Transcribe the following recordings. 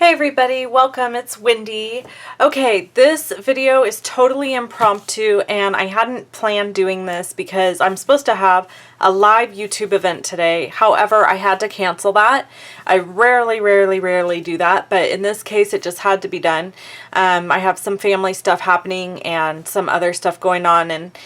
Hey everybody, welcome, it's Wendy. Okay, this video is totally impromptu and I hadn't planned doing this because I'm supposed to have a live YouTube event today. However, I had to cancel that. I rarely do that, but in this case it just had to be done. I have some family stuff happening and some other stuff going on, and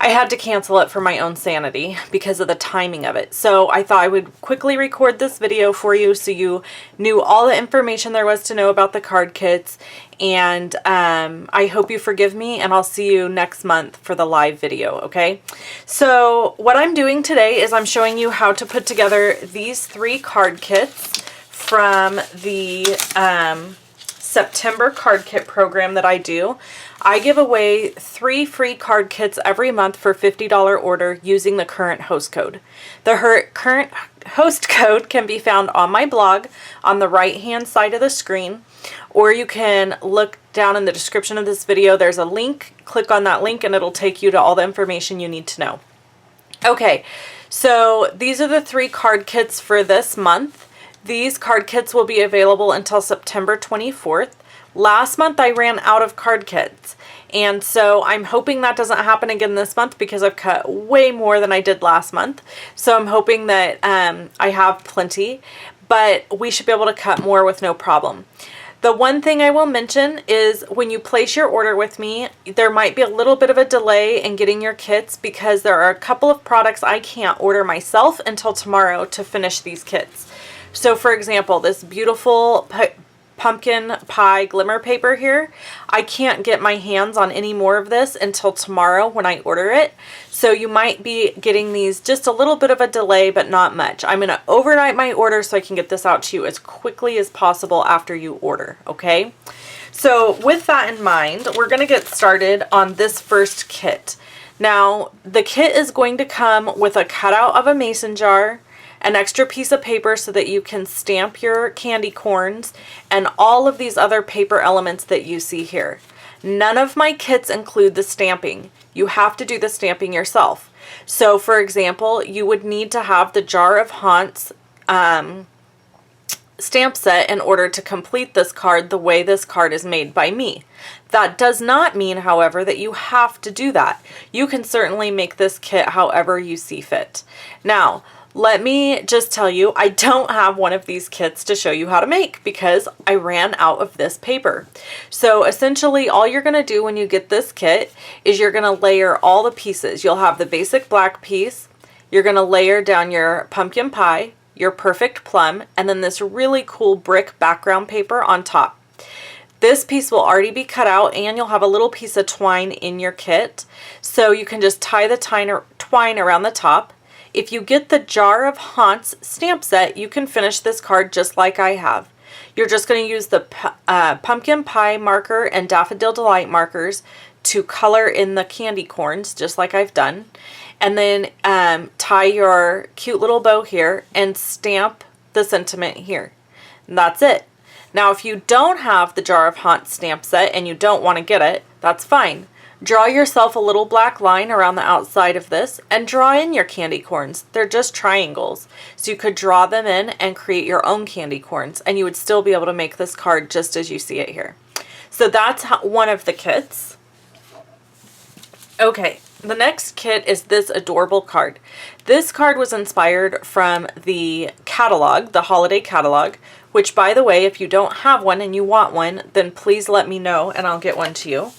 I had to cancel it for my own sanity because of the timing of it. So I thought I would quickly record this video for you so you knew all the information there was to know about the card kits. And I hope you forgive me, and I'll see you next month for the live video, okay? So what I'm doing today is I'm showing you how to put together these 3 card kits from the September card kit program that I do. I give away 3 free card kits every month for $50 order using the current host code. The current host code can be found on my blog on the right hand side of the screen, or you can look down in the description of this video. There's a link. Click on that link and it'll take you to all the information you need to know. Okay, so these are the 3 card kits for this month. These card kits will be available until September 24th. Last month I ran out of card kits, and so I'm hoping that doesn't happen again this month because I've cut way more than I did last month. So I'm hoping that I have plenty, but we should be able to cut more with no problem. The one thing I will mention is when you place your order with me, there might be a little bit of a delay in getting your kits because there are a couple of products I can't order myself until tomorrow to finish these kits. So for example, this beautiful pumpkin pie glimmer paper here, I can't get my hands on any more of this until tomorrow when I order it. So you might be getting these just a little bit of a delay, but not much. I'm going to overnight my order so I can get this out to you as quickly as possible after you order, okay? So with that in mind, we're going to get started on this first kit. Now, the kit is going to come with a cutout of a mason jar, an extra piece of paper so that you can stamp your candy corns, and all of these other paper elements that you see here. None of my kits include the stamping. You have to do the stamping yourself. So for example, you would need to have the Jar of Haunts stamp set in order to complete this card the way this card is made by me. That does not mean, however, that you have to do that. You can certainly make this kit however you see fit. Now, let me just tell you, I don't have one of these kits to show you how to make because I ran out of this paper. So essentially all you're going to do when you get this kit is you're going to layer all the pieces. You'll have the basic black piece, you're going to layer down your pumpkin pie, your perfect plum, and then this really cool brick background paper on top. This piece will already be cut out and you'll have a little piece of twine in your kit. So you can just tie the twine around the top. If you get the Jar of Haunts stamp set, you can finish this card just like I have. You're just going to use the pumpkin pie marker and daffodil delight markers to color in the candy corns, just like I've done. And then tie your cute little bow here and stamp the sentiment here. And that's it. Now, if you don't have the Jar of Haunts stamp set and you don't want to get it, that's fine. Draw yourself a little black line around the outside of this and draw in your candy corns. They're just triangles. So you could draw them in and create your own candy corns, and you would still be able to make this card just as you see it here. So that's one of the kits. Okay, the next kit is this adorable card. This card was inspired from the catalog, the holiday catalog, which, by the way, if you don't have one and you want one, then please let me know and I'll get one to you.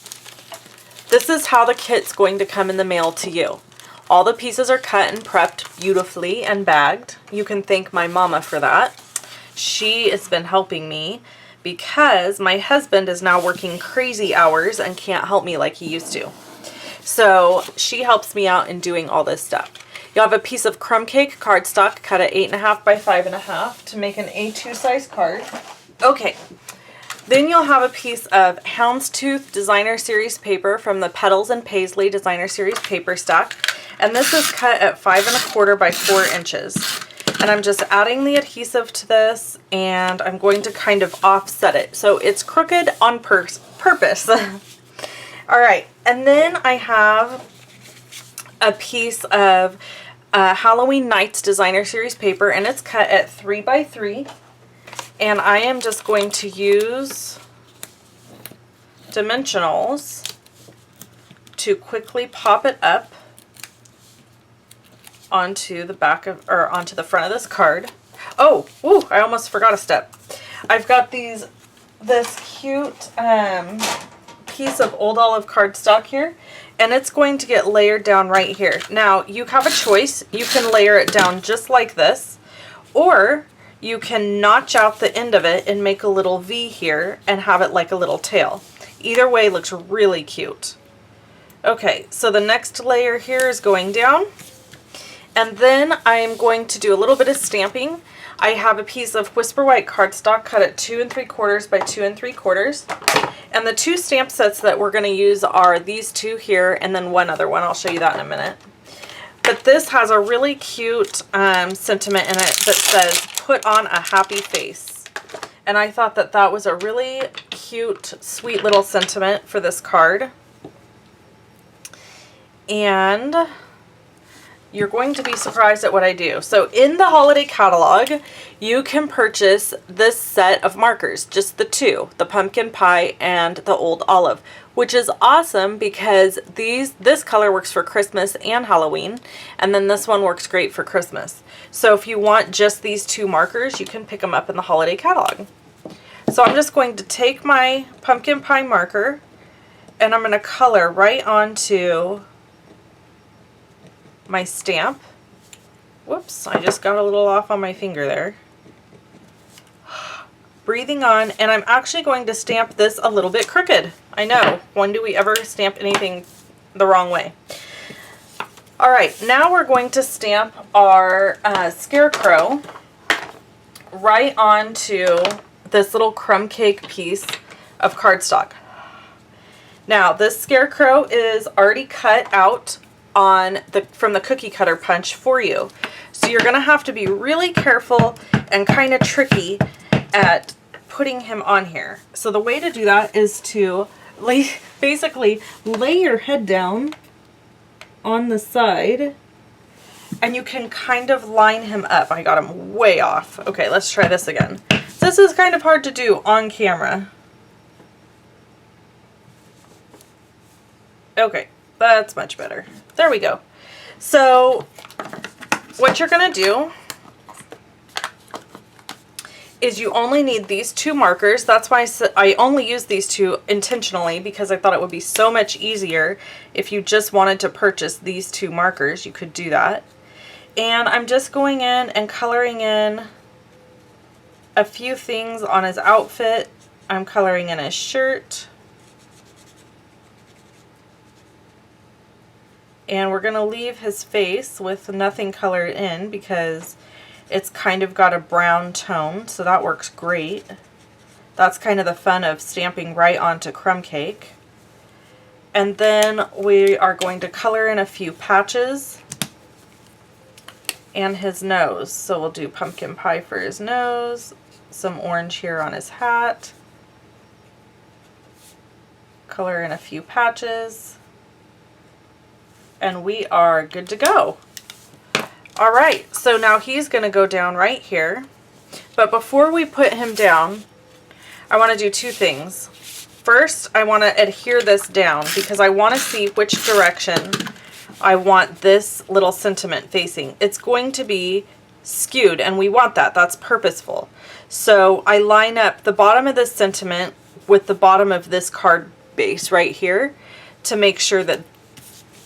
This is how the kit's going to come in the mail to you. All the pieces are cut and prepped beautifully and bagged. You can thank my mama for that. She has been helping me because my husband is now working crazy hours and can't help me like he used to. So she helps me out in doing all this stuff. You'll have a piece of crumb cake cardstock cut at 8.5 by 5.5 to make an A2 size card. Okay. Then you'll have a piece of Houndstooth Designer Series paper from the Petals and Paisley Designer Series paper stack. And this is cut at 5.25 by 4 inches. And I'm just adding the adhesive to this, and I'm going to kind of offset it. So it's crooked on purpose. All right, and then I have a piece of Halloween Nights Designer Series paper, and it's cut at 3 by 3. And I am just going to use dimensionals to quickly pop it up onto the back of, or onto the front of this card. Oh, ooh, I almost forgot a step. I've got this cute piece of old olive cardstock here, and it's going to get layered down right here. Now, you have a choice. You can layer it down just like this, or you can notch out the end of it and make a little V here and have it like a little tail. Either way looks really cute. Okay, so the next layer here is going down. And then I'm going to do a little bit of stamping. I have a piece of Whisper White cardstock cut at 2 3/4 by 2 3/4. And the two stamp sets that we're going to use are these two here and then one other one. I'll show you that in a minute. But this has a really cute sentiment in it that says, "Put on a happy face." And I thought that that was a really cute, sweet little sentiment for this card. And you're going to be surprised at what I do. So in the holiday catalog, you can purchase this set of markers, just the two, the pumpkin pie and the old olive, which is awesome because this color works for Christmas and Halloween, and then this one works great for Christmas. So if you want just these two markers, you can pick them up in the holiday catalog. So I'm just going to take my pumpkin pie marker and I'm going to color right onto my stamp. Whoops, I just got a little off on my finger there. Breathing on, and I'm actually going to stamp this a little bit crooked. I know, when do we ever stamp anything the wrong way? Alright, now we're going to stamp our Scarecrow right onto this little crumb cake piece of cardstock. Now, this Scarecrow is already cut out from the cookie cutter punch for you. So you're going to have to be really careful and kind of tricky at putting him on here. So the way to do that is to basically lay your head down on the side and you can kind of line him up. I got him way off. Okay, let's try this again. This is kind of hard to do on camera. Okay, that's much better. There we go. So what you're going to do is you only need these two markers. That's why I only use these two intentionally, because I thought it would be so much easier if you just wanted to purchase these two markers. You could do that. And I'm just going in and coloring in a few things on his outfit. I'm coloring in his shirt. And we're going to leave his face with nothing colored in because it's kind of got a brown tone, so that works great. That's kind of the fun of stamping right onto crumb cake. And then we are going to color in a few patches and his nose. So we'll do pumpkin pie for his nose, some orange here on his hat, color in a few patches, and we are good to go. Alright, so now he's going to go down right here. But before we put him down, I want to do two things. First, I want to adhere this down because I want to see which direction I want this little sentiment facing. It's going to be skewed, and we want that. That's purposeful. So I line up the bottom of this sentiment with the bottom of this card base right here to make sure that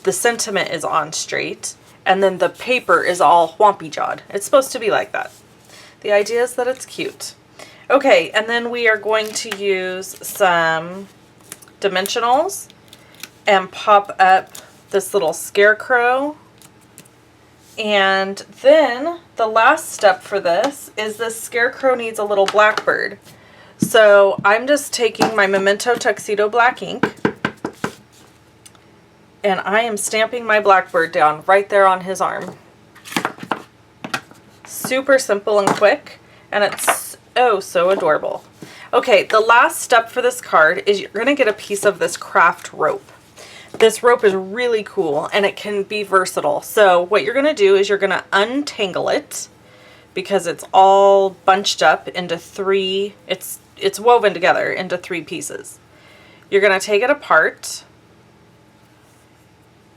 the sentiment is on straight, and then the paper is all whompy-jawed. It's supposed to be like that. The idea is that it's cute. Okay, and then we are going to use some dimensionals and pop up this little Scarecrow. And then the last step for this is this Scarecrow needs a little blackbird. So I'm just taking my Memento Tuxedo black ink and I am stamping my blackbird down right there on his arm. Super simple and quick, and it's oh so adorable. Okay, the last step for this card is you're going to get a piece of this craft rope. This rope is really cool and it can be versatile. So what you're going to do is you're going to untangle it because it's all bunched up into three, it's woven together into 3 pieces. You're going to take it apart,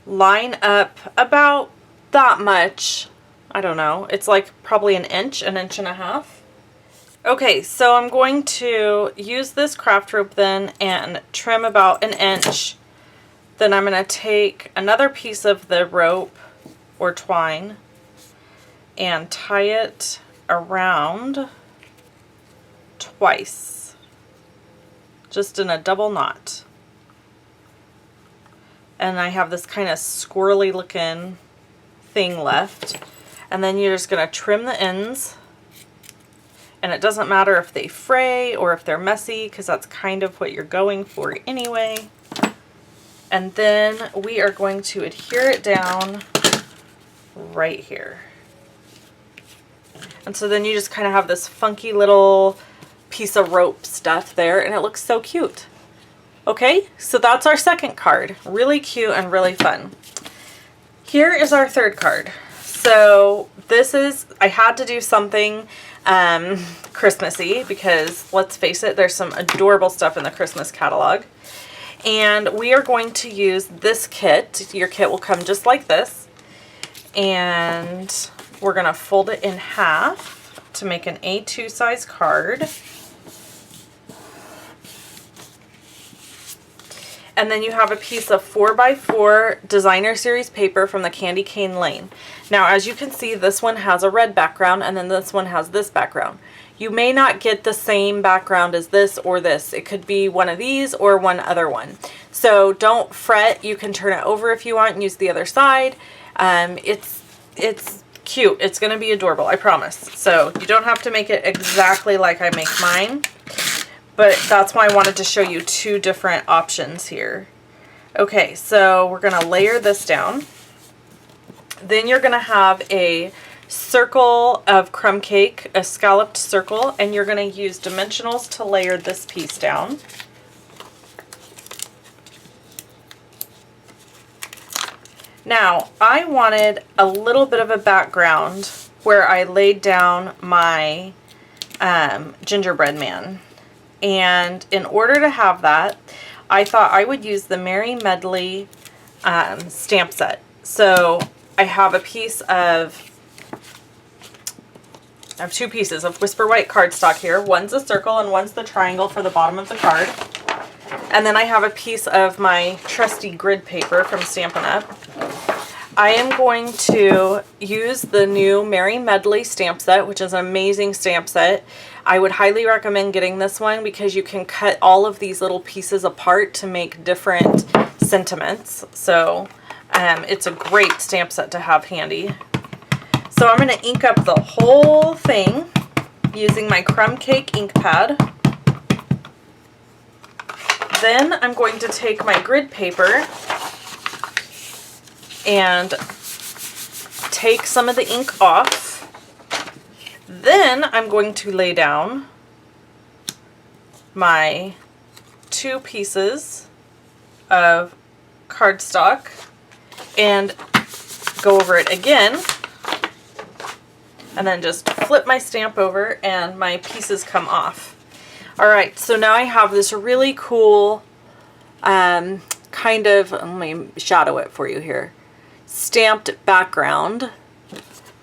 line up about that much, I don't know, it's like probably an inch and a half. Okay, so I'm going to use this craft rope then and trim about an inch. Then I'm going to take another piece of the rope or twine and tie it around twice, just in a double knot. And I have this kind of squirrely looking thing left. And then you're just going to trim the ends. And it doesn't matter if they fray or if they're messy, because that's kind of what you're going for anyway. And then we are going to adhere it down right here. And so then you just kind of have this funky little piece of rope stuff there, and it looks so cute. Okay, so that's our second card. Really cute and really fun. Here is our third card. So this is, I had to do something Christmassy, because let's face it, there's some adorable stuff in the Christmas catalog. And we are going to use this kit. Your kit will come just like this. And we're going to fold it in half to make an A2 size card. And then you have a piece of 4x4 designer series paper from the Candy Cane Lane. Now, as you can see, this one has a red background, and then this one has this background. You may not get the same background as this or this. It could be one of these or one other one. So don't fret. You can turn it over if you want and use the other side. It's cute. It's going to be adorable, I promise. So you don't have to make it exactly like I make mine. But that's why I wanted to show you 2 different options here. Okay, so we're going to layer this down. Then you're going to have a circle of crumb cake, a scalloped circle, and you're going to use dimensionals to layer this piece down. Now, I wanted a little bit of a background where I laid down my gingerbread man. And in order to have that, I thought I would use the Merry Medley stamp set. So I have a piece of, I have 2 pieces of Whisper White cardstock here. One's a circle and one's the triangle for the bottom of the card. And then I have a piece of my trusty grid paper from Stampin' Up. I am going to use the new Merry Medley stamp set, which is an amazing stamp set. I would highly recommend getting this one because you can cut all of these little pieces apart to make different sentiments. So it's a great stamp set to have handy. So I'm going to ink up the whole thing using my crumb cake ink pad. Then I'm going to take my grid paper and take some of the ink off. Then I'm going to lay down my 2 pieces of cardstock and go over it again, and then just flip my stamp over and my pieces come off. Alright, so now I have this really cool kind of, let me shadow it for you here, stamped background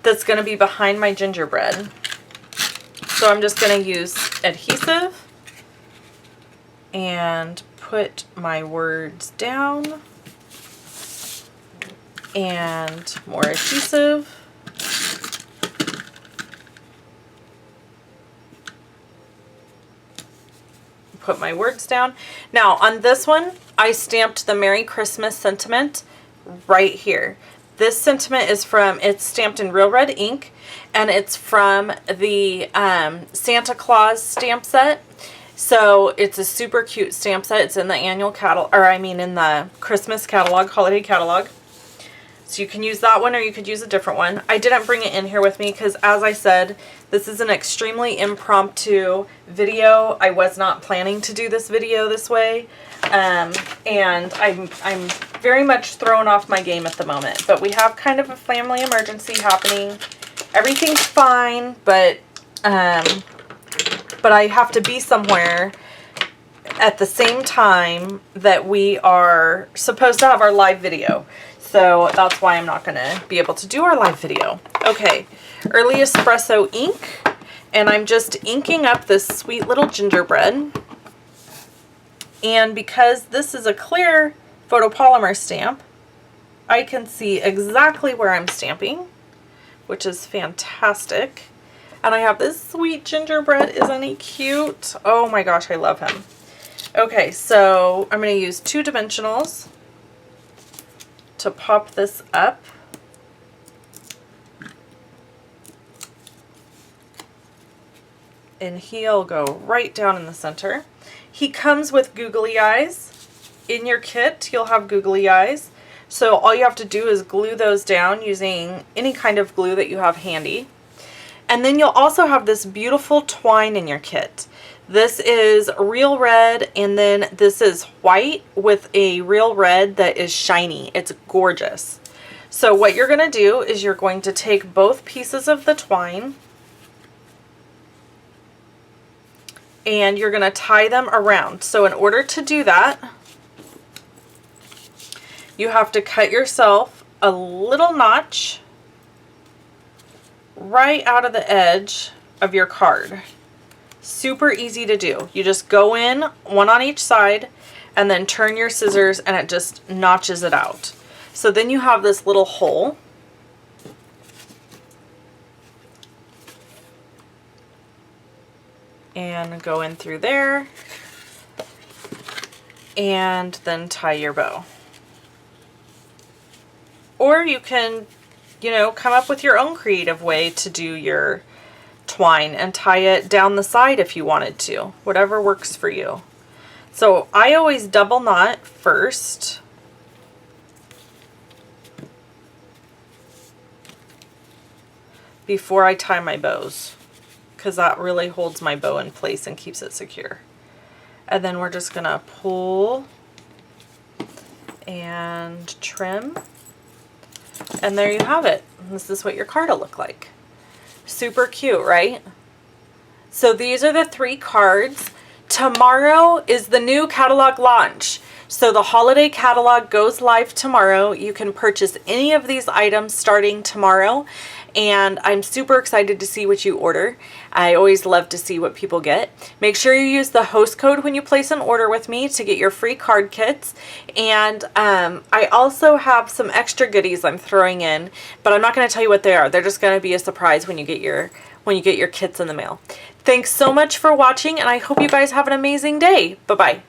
that's going to be behind my gingerbread. So I'm just going to use adhesive and put my words down and more adhesive. Put my words down. Now on this one, I stamped the Merry Christmas sentiment right here. This sentiment is from, it's stamped in real red ink, and it's from the Santa Claus stamp set. So it's a super cute stamp set. It's in the annual catalog, or I mean in the Christmas catalog, holiday catalog. So you can use that one or you could use a different one. I didn't bring it in here with me because, as I said, this is an extremely impromptu video. I was not planning to do this video this way. And I'm very much thrown off my game at the moment. But we have kind of a family emergency happening. everything's fine, but I have to be somewhere at the same time that we are supposed to have our live video. So that's why I'm not going to be able to do our live video. Okay, early espresso ink. And I'm just inking up this sweet little gingerbread. And because this is a clear photopolymer stamp, I can see exactly where I'm stamping, which is fantastic. And I have this sweet gingerbread. Isn't he cute? Oh my gosh, I love him. Okay, so I'm going to use 2 dimensionals to pop this up. And he'll go right down in the center. He comes with googly eyes. In your kit, you'll have googly eyes. So all you have to do is glue those down using any kind of glue that you have handy. And then you'll also have this beautiful twine in your kit. This is real red, and then this is white with a real red that is shiny. It's gorgeous. So what you're going to do is you're going to take both pieces of the twine and you're going to tie them around. So in order to do that, you have to cut yourself a little notch right out of the edge of your card. Super easy to do. You just go in, one on each side, and then turn your scissors and it just notches it out. So then you have this little hole. And go in through there and then tie your bow. Or you can, you know, come up with your own creative way to do your twine and tie it down the side if you wanted to. Whatever works for you. So I always double knot first. Before I tie my bows, because that really holds my bow in place and keeps it secure. And then we're just gonna pull and trim. And there you have it. This is what your card will look like. Super cute, right? So these are the 3 cards. Tomorrow is the new catalog launch. So the holiday catalog goes live tomorrow. You can purchase any of these items starting tomorrow. And I'm super excited to see what you order. I always love to see what people get. Make sure you use the host code when you place an order with me to get your free card kits. And I also have some extra goodies I'm throwing in, but I'm not going to tell you what they are. They're just going to be a surprise when you get your kits in the mail. Thanks so much for watching, and I hope you guys have an amazing day. Bye-bye.